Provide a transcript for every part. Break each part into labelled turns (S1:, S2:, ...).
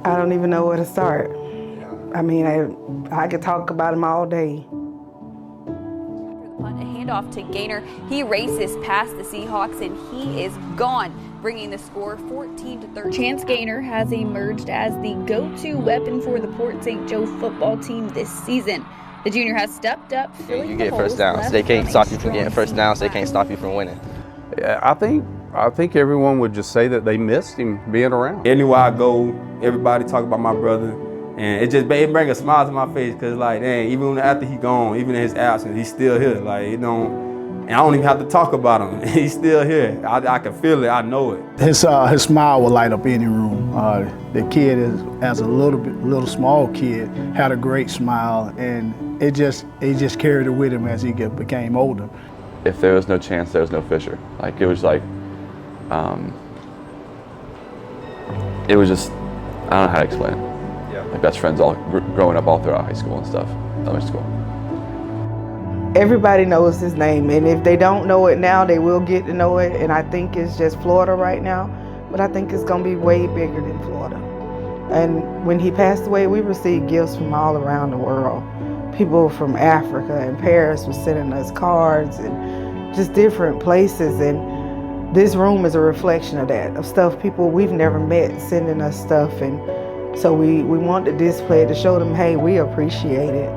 S1: I don't even know where to start. I mean, I could talk about him all day.
S2: A handoff to Gaynor. He races past the Seahawks and he is gone, bringing the score 14-13. Chance Gaynor has emerged as the go-to weapon for the Port St. Joe football team this season. The junior has stepped up, filling
S3: you
S2: the
S3: get first
S2: holes
S3: downs. They can't stop you from getting first downs. They can't stop you from winning.
S4: I think everyone would just say that they missed him being around.
S5: Anywhere I go, everybody talk about my brother, and it brings a smile to my face because, like, dang, even after he gone, even in his absence, he's still here. Like, you know, and I don't even have to talk about him. He's still here. I can feel it. I know it.
S6: His smile will light up any room. The kid as a little small kid, had a great smile, and he just carried it with him as he became older.
S7: If there was no Chance, there was no Fisher. Like, it was like, it was just, I don't know how to explain it. Yeah. Like best friends all growing up all throughout high school and stuff, elementary school.
S1: Everybody knows his name, and if they don't know it now, they will get to know it. And I think it's just Florida right now, but I think it's gonna be way bigger than Florida. And when he passed away, we received gifts from all around the world. People from Africa and Paris were sending us cards and just different places. And this room is a reflection of that, of stuff people we've never met sending us stuff. And so we want to display it to show them, hey, we appreciate it.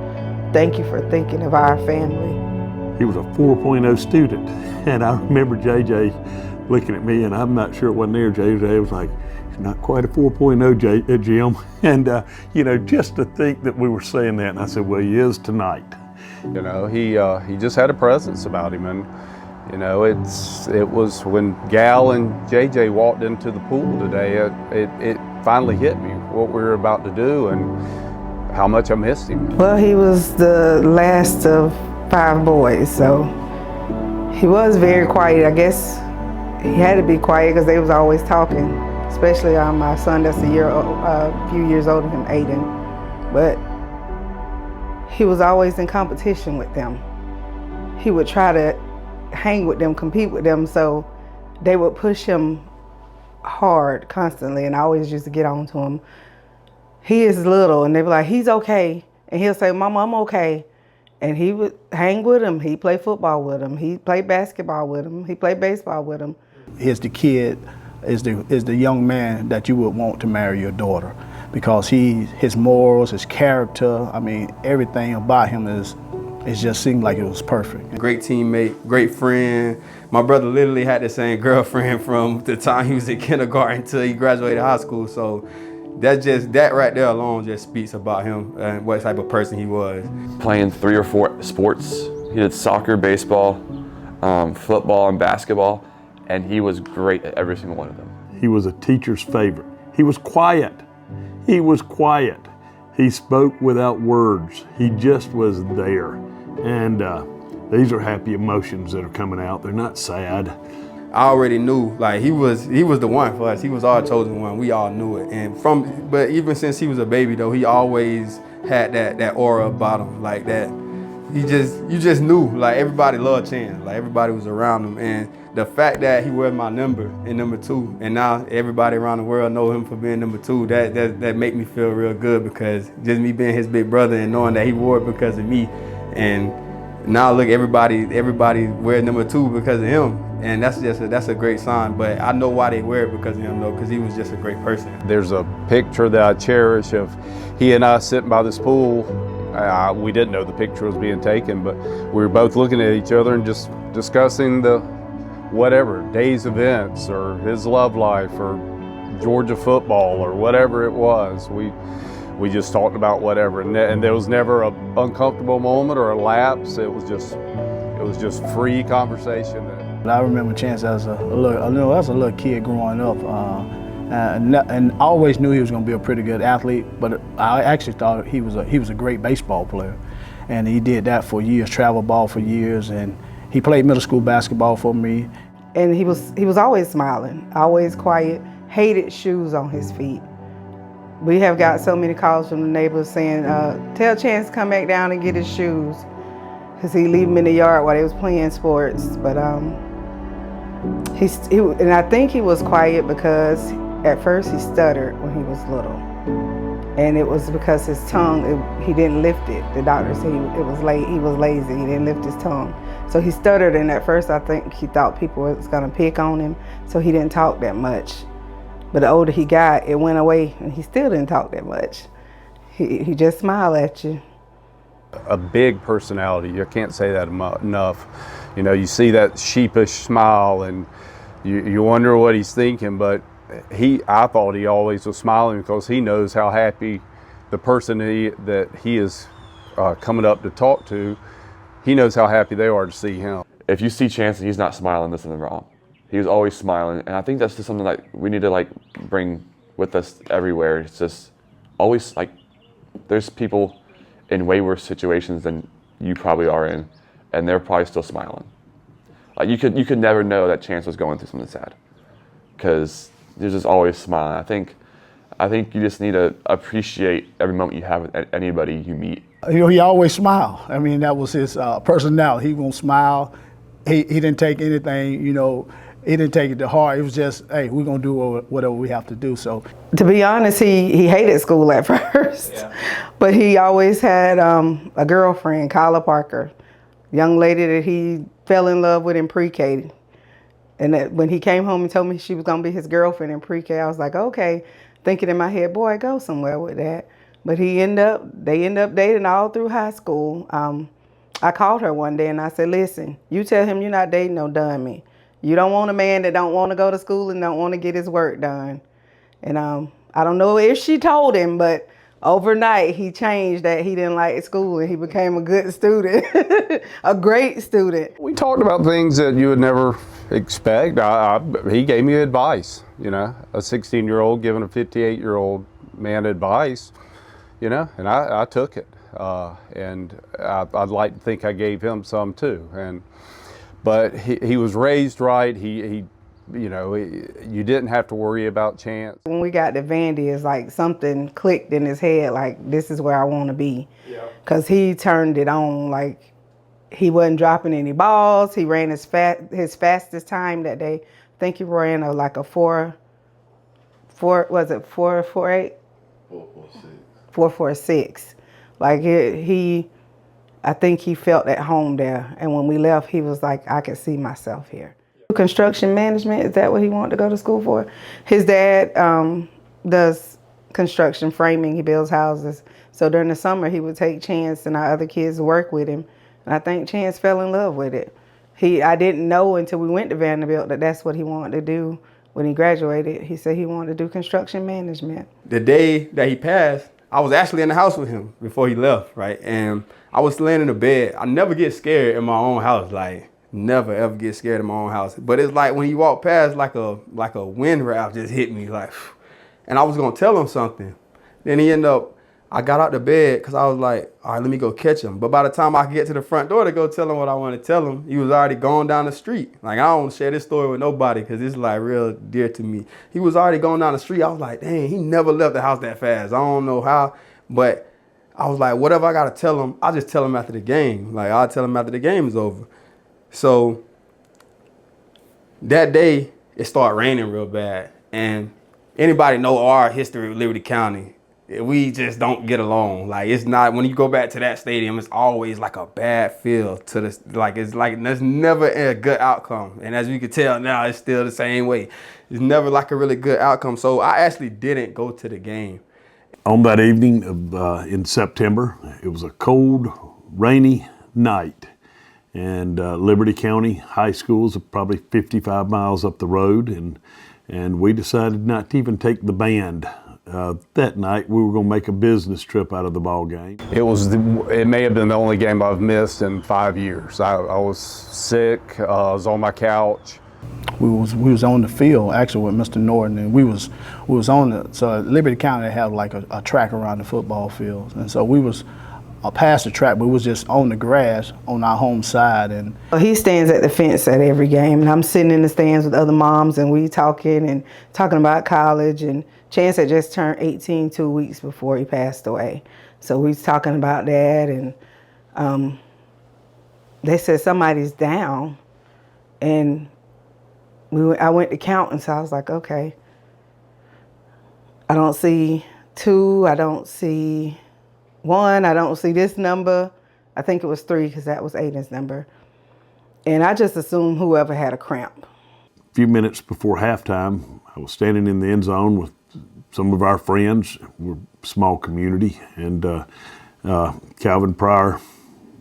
S1: Thank you for thinking of our family.
S8: He was a 4.0 student, and I remember JJ looking at me, and I'm not sure it wasn't there. JJ was like, "He's not quite a 4.0, Jim," and you know, just to think that we were saying that, and I said, "Well, he is tonight."
S4: You know, he just had a presence about him, and you know, it was when Gal and JJ walked into the pool today, it finally hit me what we were about to do and how much I missed him.
S1: Well, he was the last of 5 boys, so he was very quiet. I guess he had to be quiet because they was always talking, especially my son that's a few years older than Aiden. But he was always in competition with them. He would try to hang with them, compete with them, so they would push him hard constantly, and I always used to get on to him. He is little, and they be like, he's okay. And he'll say, Mama, I'm okay. And he would hang with him. He played football with him. He played basketball with him. He played baseball with him.
S6: He's the kid, is the young man that you would want to marry your daughter, because his morals, his character, I mean, everything about him it just seemed like it was perfect.
S5: Great teammate, great friend. My brother literally had the same girlfriend from the time he was in kindergarten until he graduated high school. So that right there alone just speaks about him and what type of person he was.
S7: Playing 3 or 4 sports. He did soccer, baseball, football, and basketball, and he was great at every single one of them.
S8: He was a teacher's favorite. He was quiet. He was quiet. He spoke without words. He just was there. And these are happy emotions that are coming out. They're not sad.
S5: I already knew, like, he was the one for us. He was our chosen one. We all knew it. And but even since he was a baby though, he always had that aura about him, like that. You just knew, like, everybody loved Chance. Like, everybody was around him. And the fact that he wears my number in number 2, and now everybody around the world know him for being number 2, that make me feel real good, because just me being his big brother and knowing that he wore it because of me. And now look, everybody wear number 2 because of him. And that's a great sign. But I know why they wear it because of him though, because he was just a great person.
S4: There's a picture that I cherish of he and I sitting by this pool. We didn't know the picture was being taken, but we were both looking at each other and just discussing the whatever, day's events or his love life or Georgia football or whatever it was. We just talked about whatever, and there was never an uncomfortable moment or a lapse. It was just free conversation.
S6: I remember Chance as a little kid growing up, and I always knew he was going to be a pretty good athlete. But I actually thought he was a great baseball player, and he did that for years, travel ball for years, and he played middle school basketball for me.
S1: And he was always smiling, always quiet. Hated shoes on his feet. We have got so many calls from the neighbors saying, "Tell Chance to come back down and get his shoes," because he leave them in the yard while they was playing sports. But and I think he was quiet because at first he stuttered when he was little. And it was because his tongue, he didn't lift it. The doctor said he was lazy, he didn't lift his tongue. So he stuttered, and at first I think he thought people was gonna pick on him, so he didn't talk that much. But the older he got, it went away, and he still didn't talk that much. He just smiled at you.
S4: A big personality, you can't say that enough. You know, you see that sheepish smile and you wonder what he's thinking, but I thought he always was smiling because he knows how happy the person that he is coming up to talk to, he knows how happy they are to see him.
S7: If you see Chance and he's not smiling, there's something wrong. He was always smiling, and I think that's just something that we need to like bring with us everywhere. It's just always like, there's people in way worse situations than you probably are in, and they're probably still smiling. Like you could never know that Chance was going through something sad, because there's just always smiling. I think you just need to appreciate every moment you have with anybody you meet.
S6: You know, he always smiled. I mean, that was his personality. He gonna smile. He didn't take anything, you know, he didn't take it to heart. It was just, hey, we're gonna do whatever we have to do. So,
S1: to be honest, he hated school at first, but he always had a girlfriend, Kyla Parker, young lady that he fell in love with in pre-K. And that when he came home and told me she was gonna be his girlfriend in pre-K, I was like, okay, thinking in my head, boy, go somewhere with that. But they end up dating all through high school. I called her one day and I said, listen, you tell him you're not dating no dummy. You don't want a man that don't want to go to school and don't want to get his work done. And I don't know if she told him, but overnight he changed that he didn't like school and he became a good student, a great student.
S4: We talked about things that you would never expect. He gave me advice, you know, a 16-year-old giving a 58-year-old man advice, you know, and I took it. And I'd like to think I gave him some too. But he was raised right. He you know, you didn't have to worry about Chance.
S1: When we got to Vandy, it's like something clicked in his head, like this is where I want to be. Because he turned it on, like he wasn't dropping any balls. He ran his fastest time that day. I think he ran like a 4.48? 4.46. Like I think he felt at home there. And when we left, he was like, I could see myself here. Construction management, is that what he wanted to go to school for? His dad does construction framing, he builds houses. So during the summer, he would take Chance and our other kids to work with him. And I think Chance fell in love with it. I didn't know until we went to Vanderbilt that that's what he wanted to do when he graduated. He said he wanted to do construction management.
S5: The day that he passed, I was actually in the house with him before he left, right? And I was laying in the bed. I never get scared in my own house, like never ever get scared in my own house. But it's like when he walked past, like a wind wrap just hit me, like, and I was gonna tell him something. Then I got out the bed because I was like, all right, let me go catch him. But by the time I could get to the front door to go tell him what I want to tell him, he was already gone down the street. Like, I don't share this story with nobody because it's like real dear to me. He was already going down the street. I was like, dang, he never left the house that fast. I don't know how, but I was like, whatever I got to tell him, I'll just tell him after the game. Like, I'll tell him after the game is over. So that day, it started raining real bad. And anybody know our history with Liberty County, we just don't get along. Like, it's not, when you go back to that stadium, it's always like a bad feel to this. Like, it's like there's never a good outcome. And as you can tell now, it's still the same way. It's never like a really good outcome. So I actually didn't go to the game.
S8: On that evening in September, it was a cold, rainy night. And Liberty County High School is probably 55 miles up the road. And we decided not to even take the band. That night, we were going to make a business trip out of the ball game.
S4: It may have been the only game I've missed in 5 years. I was sick. I was on my couch.
S6: We was on the field actually with Mr. Norton, and we was on the, so Liberty County had like a track around the football field, and so we was past the track, but we was just on the grass on our home side. And
S1: he stands at the fence at every game, and I'm sitting in the stands with other moms, and we talking about college. And Chance had just turned 18 2 weeks before he passed away, so we was talking about that. And they said somebody's down, and I went to count, and so I was like, okay, I don't see 2, I don't see 1, I don't see this number. I think it was 3 because that was Aiden's number. And I just assumed whoever had a cramp.
S8: A few minutes before halftime, I was standing in the end zone with some of our friends. We're a small community, and Calvin Pryor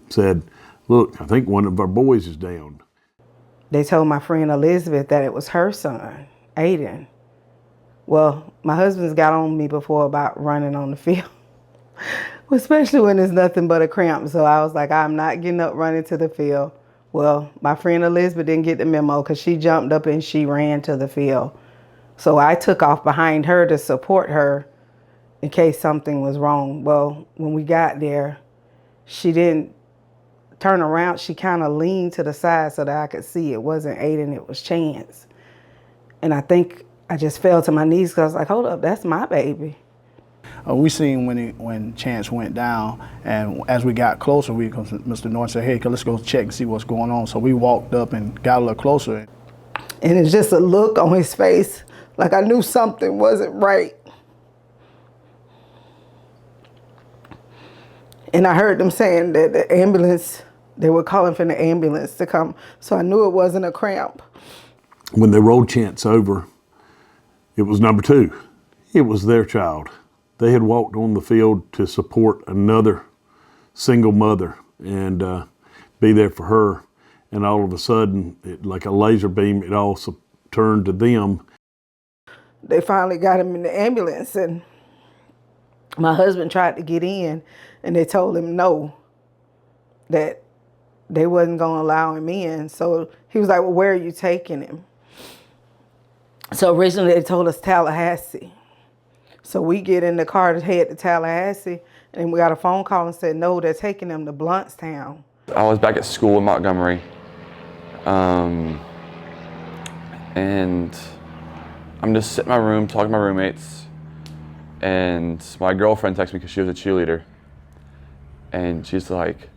S8: said, "Look, I think one of our boys is down."
S1: They told my friend Elizabeth that it was her son, Aiden. Well, my husband's got on me before about running on the field, especially when there's nothing but a cramp. So I was like, I'm not getting up running to the field. Well, my friend Elizabeth didn't get the memo because she jumped up and she ran to the field. So I took off behind her to support her in case something was wrong. Well, when we got there, she didn't turn around. She kind of leaned to the side so that I could see it wasn't Aiden, it was Chance. And I think I just fell to my knees because I was like, hold up, that's my baby.
S6: We seen when Chance went down, and as we got closer, Mr. Norton said, "Hey, let's go check and see what's going on." So we walked up and got a little closer.
S1: And it's just a look on his face, like I knew something wasn't right. And I heard them saying that the ambulance, they were calling for the ambulance to come. So I knew it wasn't a cramp.
S8: When they rolled Chance over, it was number 2. It was their child. They had walked on the field to support another single mother and be there for her. And all of a sudden, like a laser beam, it all turned to them.
S1: They finally got him in the ambulance, and my husband tried to get in, and they told him no, that they wasn't going to allow him in. So he was like, well, where are you taking him? So originally they told us Tallahassee. So we get in the car to head to Tallahassee, and we got a phone call and said, no, they're taking him to Bluntstown.
S7: I was back at school in Montgomery, and I'm just sitting in my room talking to my roommates, and my girlfriend texted me because she was a cheerleader, and she's like,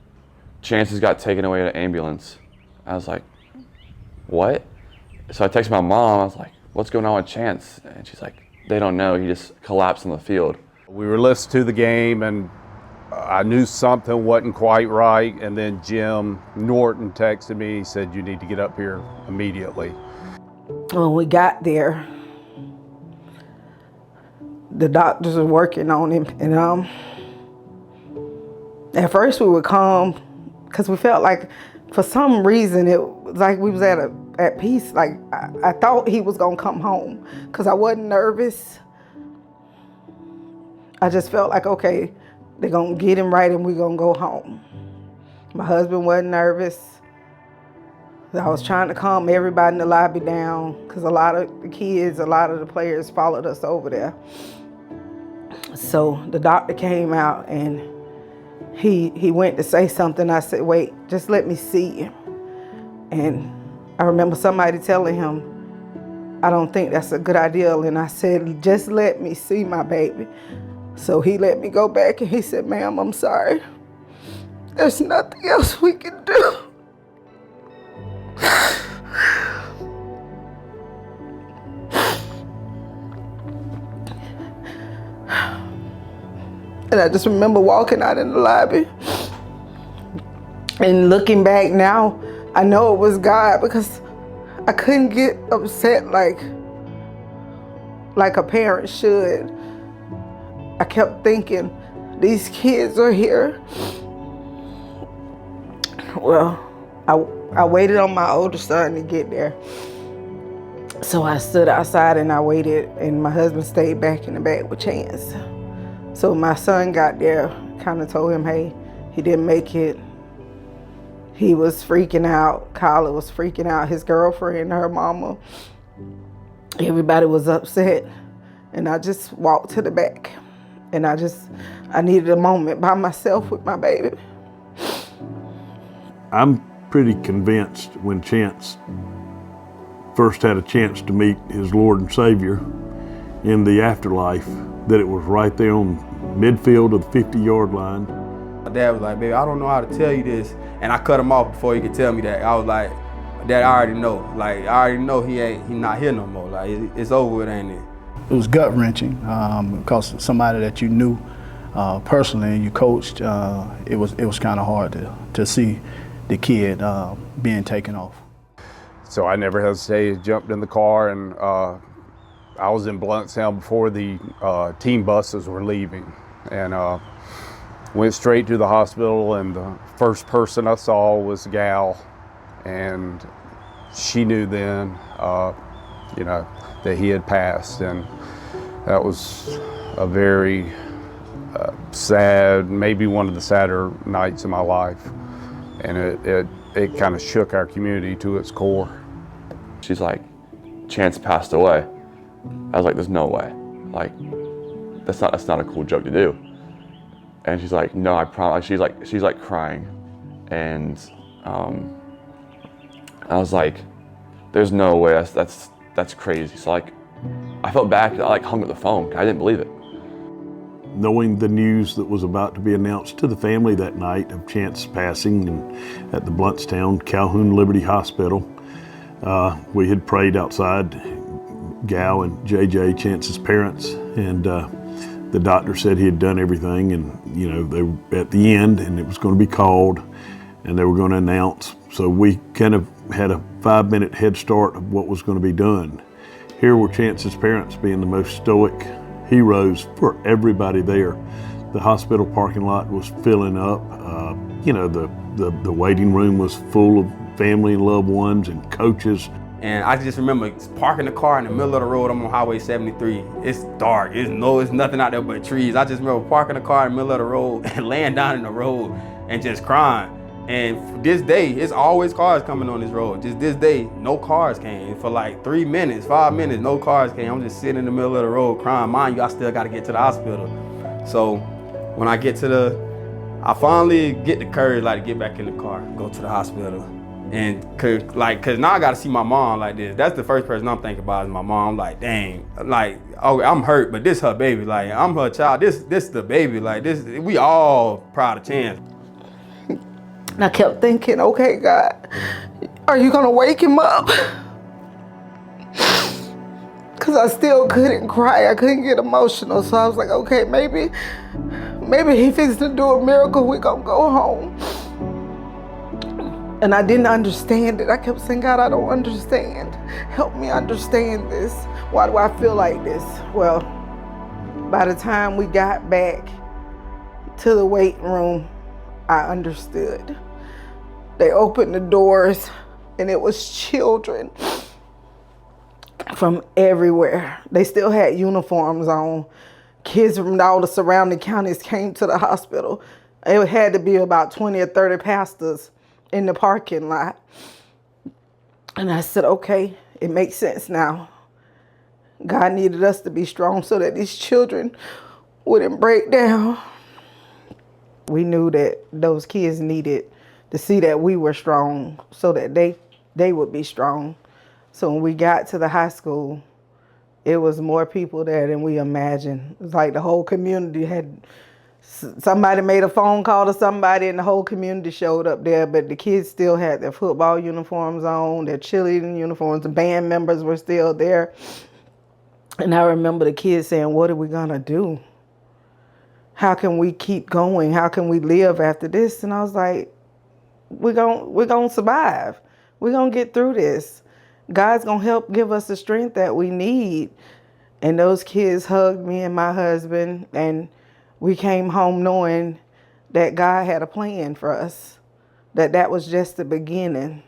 S7: Chance got taken away to an ambulance. I was like, what? So I texted my mom, I was like, what's going on with Chance? And she's like, they don't know, he just collapsed on the field.
S4: We were listening to the game, and I knew something wasn't quite right, and then Jim Norton texted me. He said, you need to get up here immediately.
S1: When we got there, the doctors were working on him, and at first we were calm because we felt like for some reason it was like we was at peace. Like I thought he was gonna come home because I wasn't nervous. I just felt like, okay, they're gonna get him right and we're gonna go home. My husband wasn't nervous. I was trying to calm everybody in the lobby down because a lot of the kids, a lot of the players followed us over there. So the doctor came out and he went to say something. I said, wait, just let me see him. And I remember somebody telling him, I don't think that's a good idea. And I said, just let me see my baby. So he let me go back and he said, ma'am, I'm sorry. There's nothing else we can do. And I just remember walking out in the lobby and looking back now, I know it was God because I couldn't get upset like a parent should. I kept thinking, these kids are here. Well, I waited on my older son to get there. So I stood outside and I waited, and my husband stayed back in the back with Chance. So my son got there, kind of told him, hey, he didn't make it. He was freaking out. Kyla was freaking out. His girlfriend, her mama, everybody was upset. And I just walked to the back. And I needed a moment by myself with my baby.
S8: I'm pretty convinced when Chance first had a chance to meet his Lord and Savior in the afterlife, that it was right there on midfield of the 50-yard line.
S5: My dad was like, baby, I don't know how to tell you this. And I cut him off before he could tell me that. I was like, Dad, I already know. Like, I already know he not here no more. Like, it's over with, ain't it?
S6: gut wrenching because somebody that you knew personally and you coached, it was kind of hard to see the kid being taken off.
S4: So I never hesitated, jumped in the car, and I was in Blountstown before the team buses were leaving, and went straight to the hospital, and the first person I saw was Gal, and she knew then, you know, that he had passed, and that was a very sad, maybe one of the sadder nights of my life, and it kind of shook our community to its core.
S7: She's like, Chance passed away. I was like, there's no way. Like, that's not a cool joke to do. And she's like, no, I promise. She's like crying, and I was like, there's no way. That's crazy. So like, I felt bad. I like hung up the phone. I didn't believe it.
S8: Knowing the news that was about to be announced to the family that night of Chance's passing and at the Blountstown Calhoun Liberty Hospital, we had prayed outside, Gal and JJ, Chance's parents, and the doctor said he had done everything, and you know, they were at the end, and it was going to be called, and they were going to announce. So we kind of had a 5-minute head start of what was going to be done. Here were Chance's parents being the most stoic heroes for everybody there. The hospital parking lot was filling up. You know, the waiting room was full of family and loved ones and coaches.
S5: And I just remember parking the car in the middle of the road. I'm on Highway 73. It's dark. It's nothing out there but trees. I just remember parking the car in the middle of the road and laying down in the road and just crying. And this day, it's always cars coming on this road. Just this day, no cars came. For like 3 minutes, 5 minutes, no cars came. I'm just sitting in the middle of the road crying. Mind you, I still got to get to the hospital. So when I get I finally get the courage like to get back in the car, go to the hospital. And cause now I got to see my mom like this. That's the first person I'm thinking about is my mom. I'm like, dang, like, oh, I'm hurt, but this her baby. Like, I'm her child. This the baby. Like, this, we all proud of Chance.
S1: And I kept thinking, okay, God, are you gonna wake him up? Because I still couldn't cry, I couldn't get emotional. So I was like, okay, maybe he fixed to do a miracle, we gonna go home. And I didn't understand it. I kept saying, God, I don't understand. Help me understand this. Why do I feel like this? Well, by the time we got back to the waiting room, I understood. They opened the doors and it was children from everywhere. They still had uniforms on. Kids from all the surrounding counties came to the hospital. It had to be about 20 or 30 pastors in the parking lot. And I said, okay, it makes sense now. God needed us to be strong so that these children wouldn't break down. We knew that those kids needed to see that we were strong so that they would be strong. So when we got to the high school, it was more people there than we imagined. It was like the whole community somebody made a phone call to somebody and the whole community showed up there, but the kids still had their football uniforms on, their cheerleading uniforms, the band members were still there. And I remember the kids saying, what are we gonna do? How can we keep going? How can we live after this? And I was like, we're gonna survive. We're gonna get through this. God's gonna help give us the strength that we need. And those kids hugged me and my husband, and we came home knowing that God had a plan for us, that was just the beginning.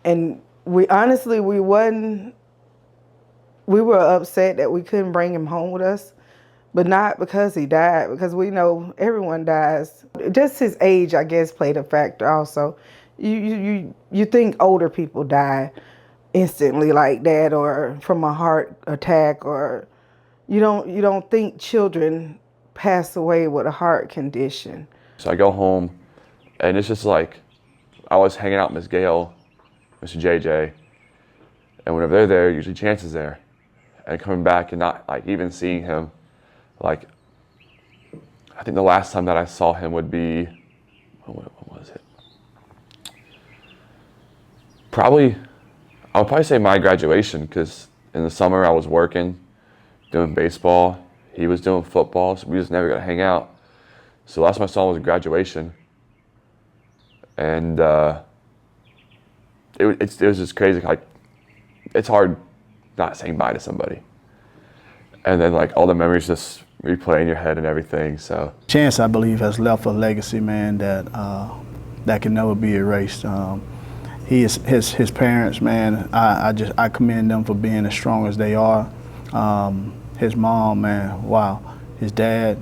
S1: And we were upset that we couldn't bring him home with us. But not because he died, because we know everyone dies. Just his age, I guess, played a factor also. You think older people die instantly like that, or from a heart attack, or you don't think children pass away with a heart condition.
S7: So I go home, and it's just like I was hanging out with Miss Gail, Mr. JJ, and whenever they're there, usually Chance is there, and coming back and not like even seeing him. Like, I think the last time that I saw him would be, what was it? I would probably say my graduation, because in the summer I was working, doing baseball. He was doing football, so we just never got to hang out. So last time I saw him was graduation. And it was just crazy. Like, it's hard not saying bye to somebody. And then like all the memories just replay in your head and everything. So
S6: Chance, I believe, has left a legacy, man, that can never be erased. His parents, man, I commend them for being as strong as they are. His mom, man, wow. His dad,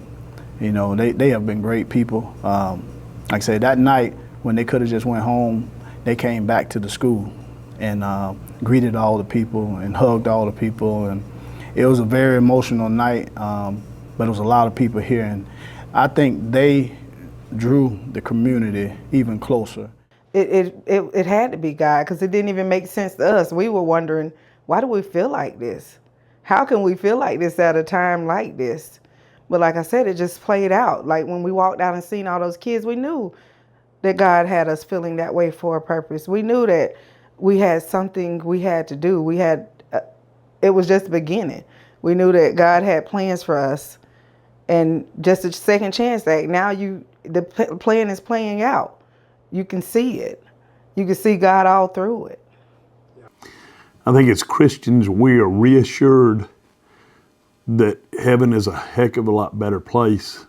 S6: you know, they have been great people. Like I said, that night when they could have just went home, they came back to the school and greeted all the people and hugged all the people, and it was a very emotional night. But it was a lot of people here, and I think they drew the community even closer.
S1: It had to be God, because it didn't even make sense to us. We were wondering, why do we feel like this? How can we feel like this at a time like this? But like I said, it just played out. Like when we walked out and seen all those kids, we knew that God had us feeling that way for a purpose. We knew that we had something we had to do. It was just the beginning. We knew that God had plans for us, and just a second chance act. Now the plan is playing out. You can see it. You can see God all through it.
S8: I think as Christians, we are reassured that heaven is a heck of a lot better place,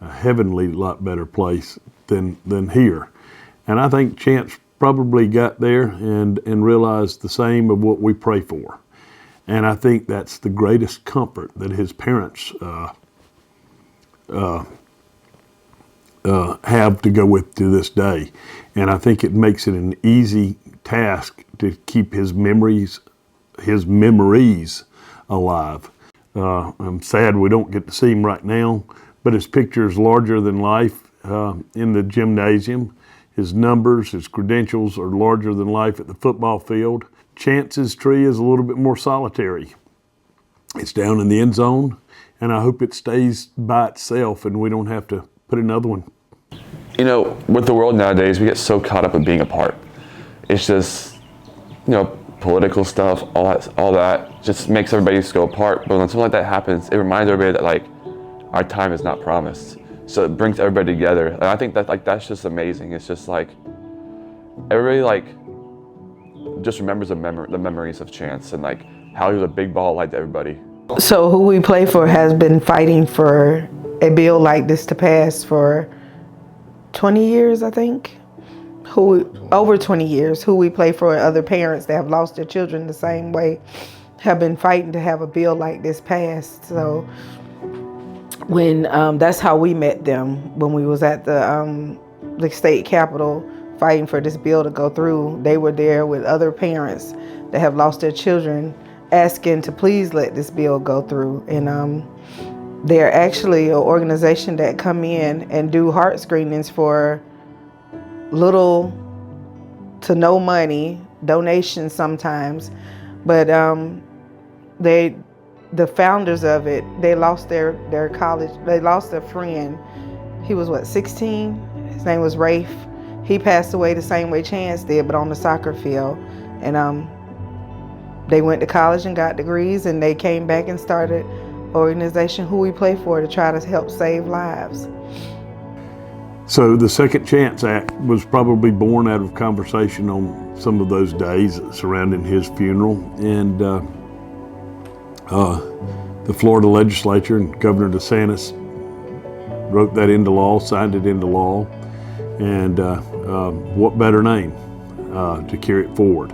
S8: a heavenly lot better place than here. And I think Chance probably got there and realized the same of what we pray for. And I think that's the greatest comfort that his parents have to go with to this day. And I think it makes it an easy task to keep his memories alive. I'm sad we don't get to see him right now, but his picture is larger than life in the gymnasium. His numbers, his credentials are larger than life at the football field. Chance's tree is a little bit more solitary. It's down in the end zone, and I hope it stays by itself and we don't have to put another one.
S7: you know, with the world nowadays, we get so caught up in being apart. It's just, you know, political stuff, all that just makes everybody just go apart. But when something like that happens, it reminds everybody that like our time is not promised. So it brings everybody together. And I think that like that's just amazing. It's just like everybody like just remembers the memories of Chance and like how he was a big ball light to everybody.
S1: So who we play for has been fighting for a bill like this to pass for 20 years, I think. Over 20 years. Who we play for, other parents that have lost their children the same way, have been fighting to have a bill like this passed. So when that's how we met them, when we was at the state capitol fighting for this bill to go through. They were there with other parents that have lost their children, asking to please let this bill go through. And they're actually an organization that come in and do heart screenings for little to no money, donations sometimes. But the founders of it, they lost their college, they lost their friend. He was 16? His name was Rafe. He passed away the same way Chance did, but on the soccer field. And they went to college and got degrees, and they came back and started an organization, Who We Play For, to try to help save lives.
S8: So the Second Chance Act was probably born out of conversation on some of those days surrounding his funeral. And the Florida legislature and Governor DeSantis wrote that into law, signed it into law. And what better name to carry it forward?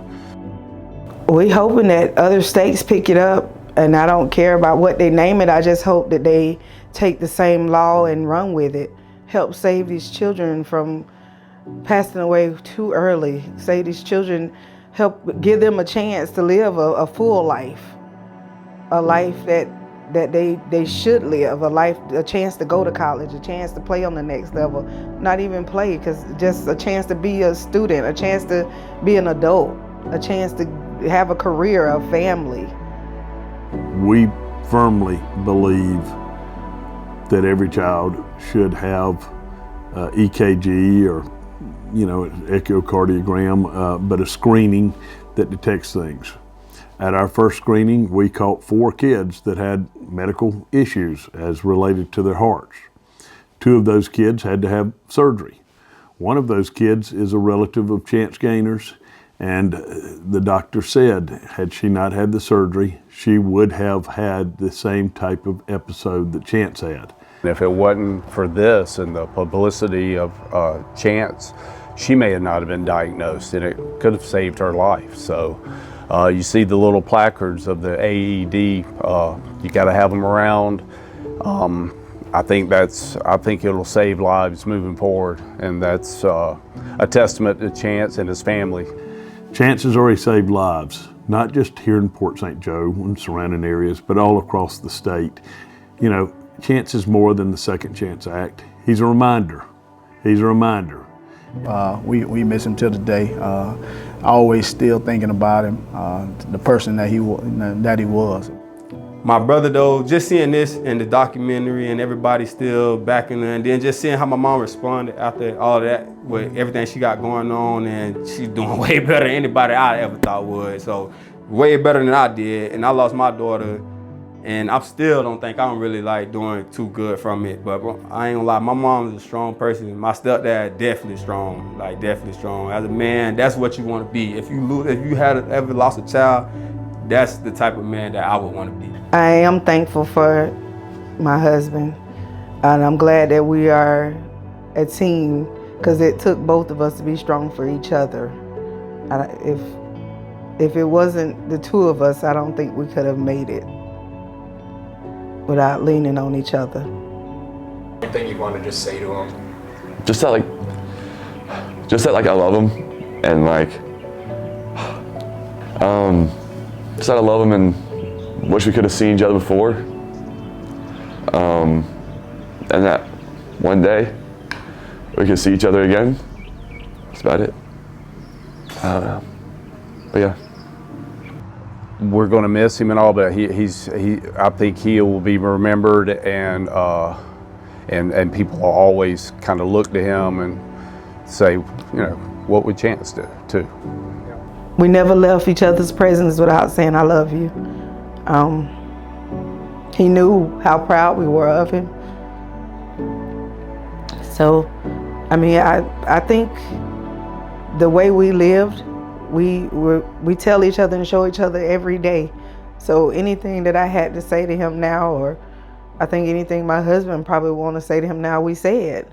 S1: We hoping that other states pick it up, and I don't care about what they name it. I just hope that they take the same law and run with it. Help save these children from passing away too early. Save these children, help give them a chance to live a full life. A life that they should live, a chance to go to college, a chance to play on the next level. Not even play, because just a chance to be a student, a chance to be an adult, a chance to have a career, a family.
S8: We firmly believe that every child should have EKG or, you know, echocardiogram, but a screening that detects things. At our first screening, we caught 4 kids that had medical issues as related to their hearts. 2 of those kids had to have surgery. One of those kids is a relative of Chance Gainer's, and the doctor said, had she not had the surgery, she would have had the same type of episode that Chance had.
S4: If it wasn't for this and the publicity of Chance, she may have not have been diagnosed, and it could have saved her life. So you see the little placards of the AED, you got to have them around. I think it'll save lives moving forward, and that's a testament to Chance and his family.
S8: Chance has already saved lives, not just here in Port St. Joe and surrounding areas, but all across the state. You know, Chance is more than the Second Chance Act. He's a reminder. He's a reminder.
S6: We miss him till today. Always still thinking about him, the person that he was.
S5: My brother though, just seeing this in the documentary and everybody still backing her, and then just seeing how my mom responded after all that with everything she got going on, and she's doing way better than anybody I ever thought would. So way better than I did, and I lost my daughter, and I still don't think I'm really like doing too good from it. But I ain't gonna lie, my mom is a strong person. My stepdad definitely strong, like definitely strong. As a man, that's what you want to be. If you had ever lost a child, that's the type of man that I would want to be.
S1: I am thankful for my husband, and I'm glad that we are a team, because it took both of us to be strong for each other. If it wasn't the 2 of us, I don't think we could have made it without leaning on each other.
S9: Anything you want to just say to him?
S7: Just that I love him, and just that I love him and wish we could have seen each other before. And that one day we could see each other again. That's about it. I don't know. But yeah.
S4: We're going to miss him and all, but I think he will be remembered, and people will always kind of look to him and say, you know, what would Chance do too?
S1: We never left each other's presence without saying, I love you. He knew how proud we were of him. So, I mean, I think the way we lived, we tell each other and show each other every day. So anything that I had to say to him now, or I think anything my husband probably want to say to him now, we say it.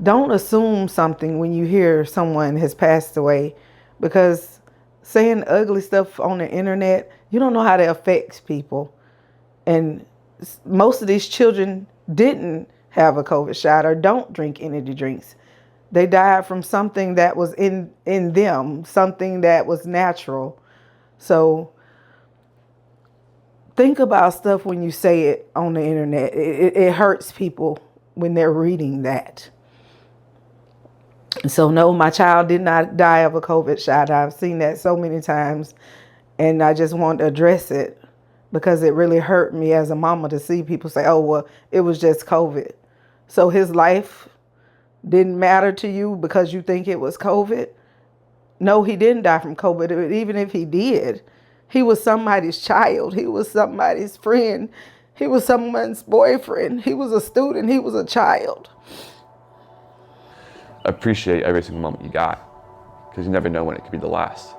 S1: Don't assume something when you hear someone has passed away, because saying ugly stuff on the internet, you don't know how that affects people. And most of these children didn't have a COVID shot or don't drink energy drinks. They died from something that was in them, something that was natural. So think about stuff when you say it on the internet. It hurts people when they're reading that. So no, my child did not die of a COVID shot. I've seen that so many times, and I just want to address it because it really hurt me as a mama to see people say, oh, well, it was just COVID. So his life didn't matter to you because you think it was COVID? No, he didn't die from COVID. Even if he did, he was somebody's child. He was somebody's friend. He was someone's boyfriend. He was a student. He was a child.
S7: Appreciate every single moment you got, because you never know when it could be the last.